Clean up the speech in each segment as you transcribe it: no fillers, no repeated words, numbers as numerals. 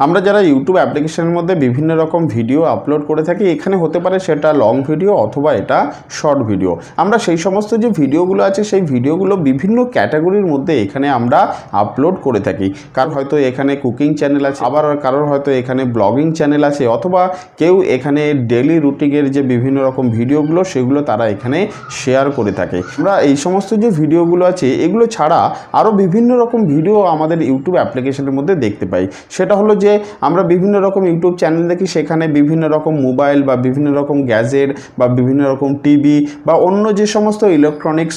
আমরা যারা ইউটিউব অ্যাপ্লিকেশনের মধ্যে বিভিন্ন রকম ভিডিও আপলোড করে থাকি, এখানে হতে পারে সেটা লং ভিডিও অথবা এটা শর্ট ভিডিও। আমরা সেই সমস্ত যে ভিডিওগুলো আছে সেই ভিডিওগুলো বিভিন্ন ক্যাটাগরির মধ্যে এখানে আমরা আপলোড করে থাকি। কারণ হয়তো এখানে কুকিং চ্যানেল আছে, আবার কারোর হয়তো এখানে ব্লগিং চ্যানেল আছে, অথবা কেউ এখানে ডেলি রুটিনের যে বিভিন্ন রকম ভিডিওগুলো সেগুলো তারা এখানে শেয়ার করে থাকে। আমরা এই সমস্ত যে ভিডিওগুলো আছে এগুলো ছাড়া আরও বিভিন্ন রকম ভিডিও আমাদের ইউটিউব অ্যাপ্লিকেশনের মধ্যে দেখতে পাই। সেটা হলো যে আমরা বিভিন্ন রকম ইউটিউব চ্যানেল দেখি, সেখানে বিভিন্ন রকম মোবাইল বা বিভিন্ন রকম গ্যাজেট বা বিভিন্ন রকম টিভি বা অন্য যে সমস্ত ইলেকট্রনিক্স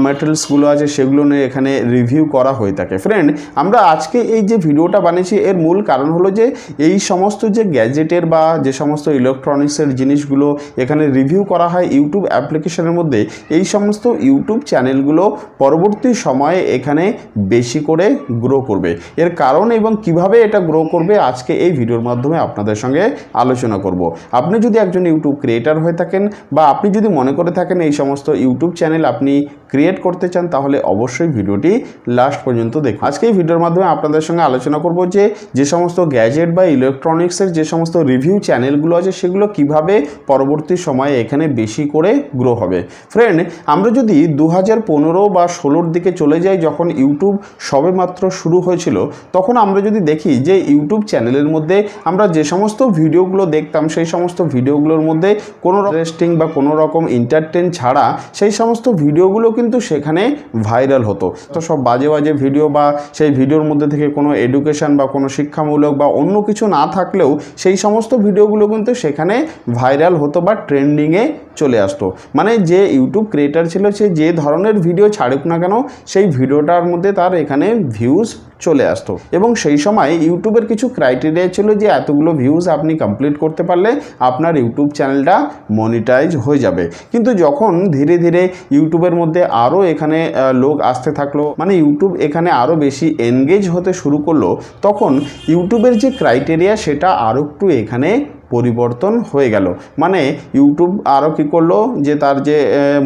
ম্যাটেরিয়ালসগুলো আছে সেগুলো নিয়ে এখানে রিভিউ করা হয়ে থাকে। ফ্রেন্ড, আমরা আজকে এই যে ভিডিওটা বানিয়েছি এর মূল কারণ হলো যে এই সমস্ত যে গ্যাজেটের বা যে সমস্ত ইলেকট্রনিক্সের জিনিসগুলো এখানে রিভিউ করা হয় ইউটিউব অ্যাপ্লিকেশনের মধ্যে, এই সমস্ত ইউটিউব চ্যানেলগুলো পরবর্তী সময়ে এখানে বেশি করে গ্রো করবে। এর কারণ এবং কিভাবে এটা গ্রো করবে আজকে এই ভিডিওর মাধ্যমে আপনাদের সঙ্গে আলোচনা করব। আপনি যদি একজন ইউটিউব ক্রিয়েটার হয়ে থাকেন বা আপনি যদি মনে করে থাকেন এই সমস্ত ইউটিউব চ্যানেল আপনি ক্রিয়েট করতে চান, তাহলে অবশ্যই ভিডিওটি লাস্ট পর্যন্ত দেখুন। আজকে এই ভিডিওর মাধ্যমে আপনাদের সঙ্গে আলোচনা করব যে সমস্ত গ্যাজেট বা ইলেকট্রনিক্সের যে সমস্ত রিভিউ চ্যানেলগুলো আছে সেগুলো কিভাবে পরবর্তী সময়ে এখানে বেশি করে গ্রো হবে। ফ্রেন্ড, আমরা যদি 2015 বা 16-র দিকে চলে যাই, যখন ইউটিউব সবেমাত্র শুরু হয়েছিল, তখন আমরা যদি দেখি যে ইউটিউব চ্যানেলের মধ্যে আমরা যে সমস্ত ভিডিওগুলো দেখতাম সেই সমস্ত ভিডিওগুলোর মধ্যে কোনো ইন্টারেস্টিং বা কোনো রকম এন্টারটেইন ছাড়া সেই সমস্ত ভিডিওগুলো কিন্তু সেখানে ভাইরাল হতো। তো সব বাজে বাজে ভিডিও বা সেই ভিডিওর মধ্যে থেকে কোনো এডুকেশন বা কোনো শিক্ষামূলক বা অন্য কিছু না থাকলেও সেই সমস্ত ভিডিওগুলো কিন্তু সেখানে ভাইরাল হতো বা ট্রেন্ডিংয়ে চলে আসতো। মানে যে ইউটিউব ক্রিয়েটার ছিল সে যে ধরনের ভিডিও ছাড়ুক না কেন সেই ভিডিওটার মধ্যে তার এখানে ভিউজ চলে আসতো। এবং সেই সময় ইউটিউবের কিছু ক্রাইটেরিয়া ছিল যে এতগুলো ভিউজ আপনি কমপ্লিট করতে পারলে আপনার ইউটিউব চ্যানেলটা মনিটাইজ হয়ে যাবে। কিন্তু যখন ধীরে ধীরে ইউটিউবের মধ্যে আরও এখানে লোক আসতে থাকলো, মানে ইউটিউব এখানে আরও বেশি এনগেজ হতে শুরু করলো, তখন ইউটিউবের যে ক্রাইটেরিয়া সেটা আরও একটু এখানে পরিবর্তন হয়ে গেল। মানে ইউটিউব আরও কী করলো যে তার যে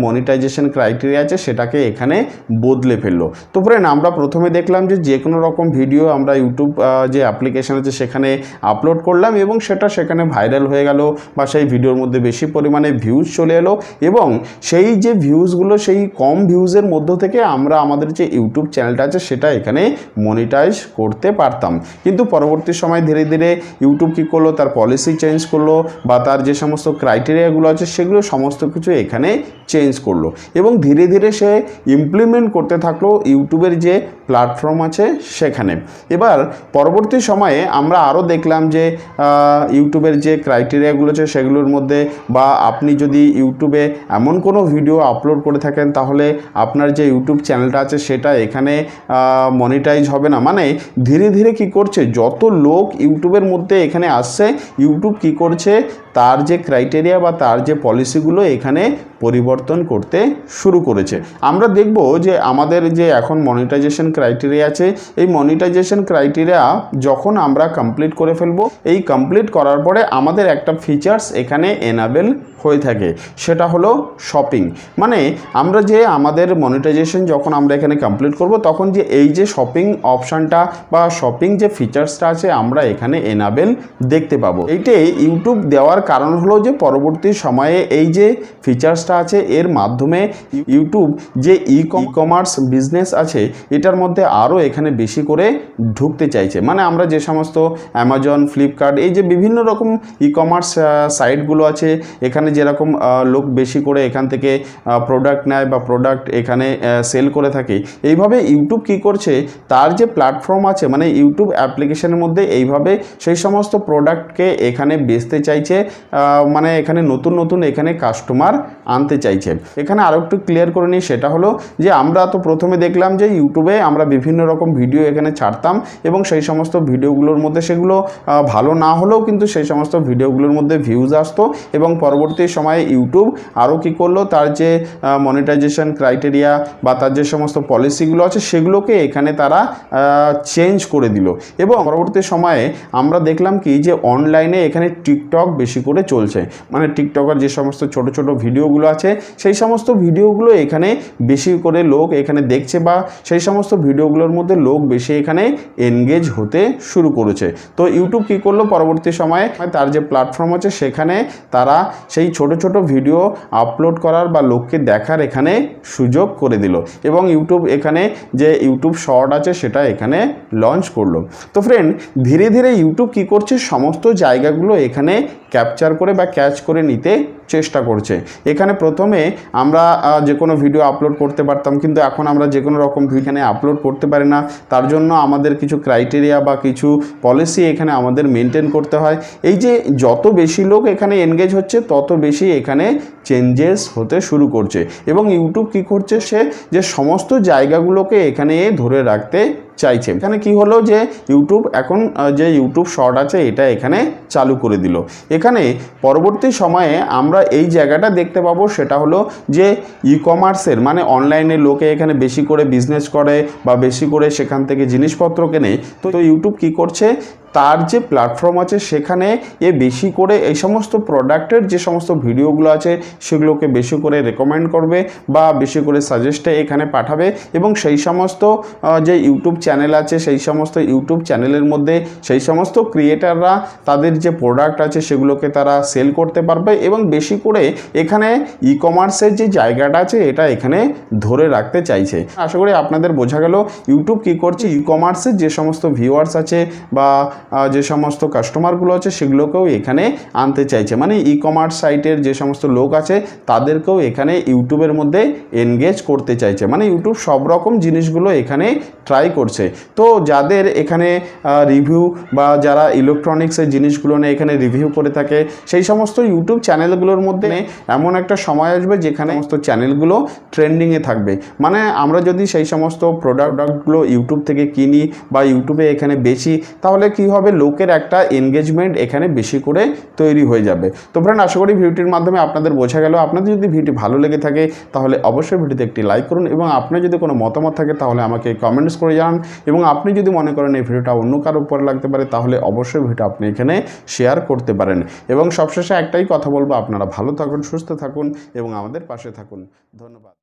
মনিটাইজেশন ক্রাইটেরিয়া আছে সেটাকে এখানে বদলে ফেললো। তো ফ্রেন্ড, আমরা প্রথমে দেখলাম যে কোনো রকম ভিডিও আমরা ইউটিউব যে অ্যাপ্লিকেশন আছে সেখানে আপলোড করলাম এবং সেটা সেখানে ভাইরাল হয়ে গেল বা সেই ভিডিওর মধ্যে বেশি পরিমাণে ভিউজ চলে এলো, এবং সেই যে ভিউজগুলো সেই কম ভিউজের মধ্য থেকে আমরা আমাদের যে ইউটিউব চ্যানেলটা আছে সেটা এখানে মনিটাইজ করতে পারতাম। কিন্তু পরবর্তী সময় ধীরে ধীরে ইউটিউব কী করলো, তার পলিসি চেঞ্জ করলো বা তার যে সমস্ত ক্রাইটেরিয়াগুলো আছে সেগুলো সমস্ত কিছু এখানে চেঞ্জ করলো এবং ধীরে ধীরে সে ইমপ্লিমেন্ট করতে থাকলো ইউটিউবের যে প্ল্যাটফর্ম আছে সেখানে। এবার পরবর্তী সময়ে আমরা আরও দেখলাম যে ইউটিউবের যে ক্রাইটেরিয়াগুলো আছে সেগুলোর মধ্যে, বা আপনি যদি ইউটিউবে এমন কোনো ভিডিও আপলোড করে থাকেন তাহলে আপনার যে ইউটিউব চ্যানেলটা আছে সেটা এখানে মনিটাইজ হবে না। মানে ধীরে ধীরে কি করছে, যত লোক ইউটিউবের মধ্যে এখানে আসছে, ইউটিউব কি করছে তার যে ক্রাইটেরিয়া বা তার যে পলিসিগুলো এখানে পরিবর্তন করতে শুরু করেছে। আমরা দেখব যে আমাদের যে এখন মনিটাইজেশন ক্রাইটেরিয়া আছে, এই মনিটাইজেশন ক্রাইটেরিয়া যখন আমরা কমপ্লিট করে ফেলবো, এই কমপ্লিট করার পরে আমাদের একটা ফিচার্স এখানে এনাবেল হয়ে থাকে, সেটা হলো শপিং। মানে আমরা যে আমাদের মনিটাইজেশন যখন আমরা এখানে কমপ্লিট করব তখন যে এই যে শপিং অপশানটা বা শপিং যে ফিচার্সটা আছে আমরা এখানে এনাবেল দেখতে পাবো। এইটাই ইউটিউব দেওয়ার কারণ হলো যে পরবর্তী সময়ে এই যে ফিচার্সটা আছে এর মাধ্যমে ইউটিউব যে ই কমার্স বিজনেস আছে এটার মধ্যে আরও এখানে বেশি করে ঢুকতে চাইছে। মানে আমরা যে সমস্ত অ্যামাজন, ফ্লিপকার্ট, এই যে বিভিন্ন রকম ই কমার্স সাইটগুলো আছে এখানে যেরকম লোক বেশি করে এখান থেকে প্রোডাক্ট নেয় বা প্রোডাক্ট এখানে সেল করে থাকে, এইভাবে ইউটিউব কি করছে তার যে প্ল্যাটফর্ম আছে মানে ইউটিউব অ্যাপ্লিকেশনের মধ্যে এইভাবে সেই সমস্ত প্রোডাক্টকে এখানে বেচতে চাইছে, মানে এখানে নতুন নতুন এখানে কাস্টমার আনতে চাইছে। এখানে আরও একটু ক্লিয়ার করে নিই, সেটা হলো যে আমরা তো প্রথমে দেখলাম যে ইউটিউবে আমরা বিভিন্ন রকম ভিডিও এখানে ছাড়তাম এবং সেই সমস্ত ভিডিওগুলোর মধ্যে সেগুলো ভালো না হলেও কিন্তু সেই সমস্ত ভিডিওগুলোর মধ্যে ভিউজ আসতো এবং পরবর্তী পরবর্তী সময়ে ইউটিউব আরও কী করলো, তার যে মনিটাইজেশন ক্রাইটেরিয়া বা তার যে সমস্ত পলিসিগুলো আছে সেগুলোকে এখানে তারা চেঞ্জ করে দিল। এবং পরবর্তী সময়ে আমরা দেখলাম কি যে অনলাইনে এখানে টিকটক বেশি করে চলছে, মানে টিকটকের যে সমস্ত ছোট ছোট ভিডিওগুলো আছে সেই সমস্ত ভিডিওগুলো এখানে বেশি করে লোক এখানে দেখছে, বা সেই সমস্ত ভিডিওগুলোর মধ্যে লোক বেশি এখানে এনগেজ হতে শুরু করেছে। তো ইউটিউব কী করলো, পরবর্তী সময়ে তার যে প্ল্যাটফর্ম আছে সেখানে তারা সেই ছোট ছোট ভিডিও আপলোড করার বা লোককে দেখার এখানে সুযোগ করে দিল, এবং ইউটিউব এখানে যে ইউটিউব শর্ট আছে সেটা এখানে লঞ্চ করলো। তো ফ্রেন্ড, ধীরে ধীরে ইউটিউব কী করছে, সমস্ত জায়গাগুলো এখানে ক্যাপচার করে বা ক্যাচ করে নিতে চেষ্টা করছে। এখানে প্রথমে আমরা যে কোনো ভিডিও আপলোড করতে পারতাম, কিন্তু এখন আমরা যে কোনো রকম এখানে আপলোড করতে পারি না। তার জন্য আমাদের কিছু ক্রাইটেরিয়া বা কিছু পলিসি এখানে আমাদের মেনটেন করতে হয়। এই যে যত বেশি লোক এখানে এনগেজ হচ্ছে তত বেশি এখানে চেঞ্জেস হতে শুরু করছে, এবং ইউটিউব কী করছে, সে যে সমস্ত জায়গাগুলোকে এখানে ধরে রাখতে চাইছে। এখানে কি হলো যে ইউটিউব এখন যে ইউটিউব শর্ট আছে এটা এখানে চালু করে দিল। এখানে পরবর্তী সময়ে আমরা এই জায়গাটা দেখতে পাবো, সেটা হলো যে ই কমার্সের, মানে অনলাইনে লোকে এখানে বেশি করে বিজনেস করে বা বেশি করে সেখান থেকে জিনিসপত্র কেনে। তো ইউটিউব কি করছে, তার যে প্ল্যাটফর্ম আছে সেখানে বেশি করে এই সমস্ত প্রোডাক্টের যে সমস্ত ভিডিওগুলো আছে সেগুলোকে বেশি করে রেকমেন্ড করবে বা বেশি করে সাজেস্টে এখানে পাঠাবে, এবং সেই সমস্ত যে ইউটিউব চ্যানেল আছে সেই সমস্ত ইউটিউব চ্যানেলের মধ্যে সেই সমস্ত ক্রিয়েটাররা তাদের যে প্রোডাক্ট আছে সেগুলোকে তারা সেল করতে পারবে, এবং বেশি করে এখানে ই কমার্সের যে জায়গাটা আছে এটা এখানে ধরে রাখতে চাইছে। আশা করি আপনাদের বোঝা গেল ইউটিউব কী করছে, ই কমার্সের যে সমস্ত ভিউয়ার্স আছে বা যে সমস্ত কাস্টমারগুলো আছে সেগুলোকেও এখানে আনতে চাইছে, মানে ই কমার্স সাইটের যে সমস্ত লোক আছে তাদেরকেও এখানে ইউটিউবের মধ্যে এনগেজ করতে চাইছে। মানে ইউটিউব সব রকম জিনিসগুলো এখানে ট্রাই করছে। তো যাদের এখানে রিভিউ বা যারা ইলেকট্রনিক্সের জিনিসগুলো নিয়ে এখানে রিভিউ করে থাকে সেই সমস্ত ইউটিউব চ্যানেলগুলোর মধ্যে এমন একটা সময় আসবে যেখানে সমস্ত চ্যানেলগুলো ট্রেন্ডিংয়ে থাকবে। মানে আমরা যদি সেই সমস্ত প্রোডাক্টগুলো ইউটিউব থেকে কিনি বা ইউটিউবে এখানে বেচি, তাহলে কি হবে, লোকের একটা এনগেজমেন্ট এখানে বেশি করে তৈরি হয়ে যাবে। তো ফ্রেন্ড, আশা করি ভিডিওটির মাধ্যমে আপনাদের বোঝা গেল। আপনাদের যদি ভিডিওটি ভালো লেগে থাকে তাহলে অবশ্যই ভিডিওতে একটি লাইক করুন, এবং আপনার যদি কোনো মতামত থাকে তাহলে আমাকে কমেন্টস করে জানান, এবং আপনি যদি মনে করেন এই ভিডিওটা অন্য কারো উপর লাগতে পারে তাহলে অবশ্যই ভিডিওটা আপনি এখানে শেয়ার করতে পারেন। এবং সবশেষে একটাই কথা বলবো, আপনারা ভালো থাকুন, সুস্থ থাকুন এবং আমাদের পাশে থাকুন। ধন্যবাদ।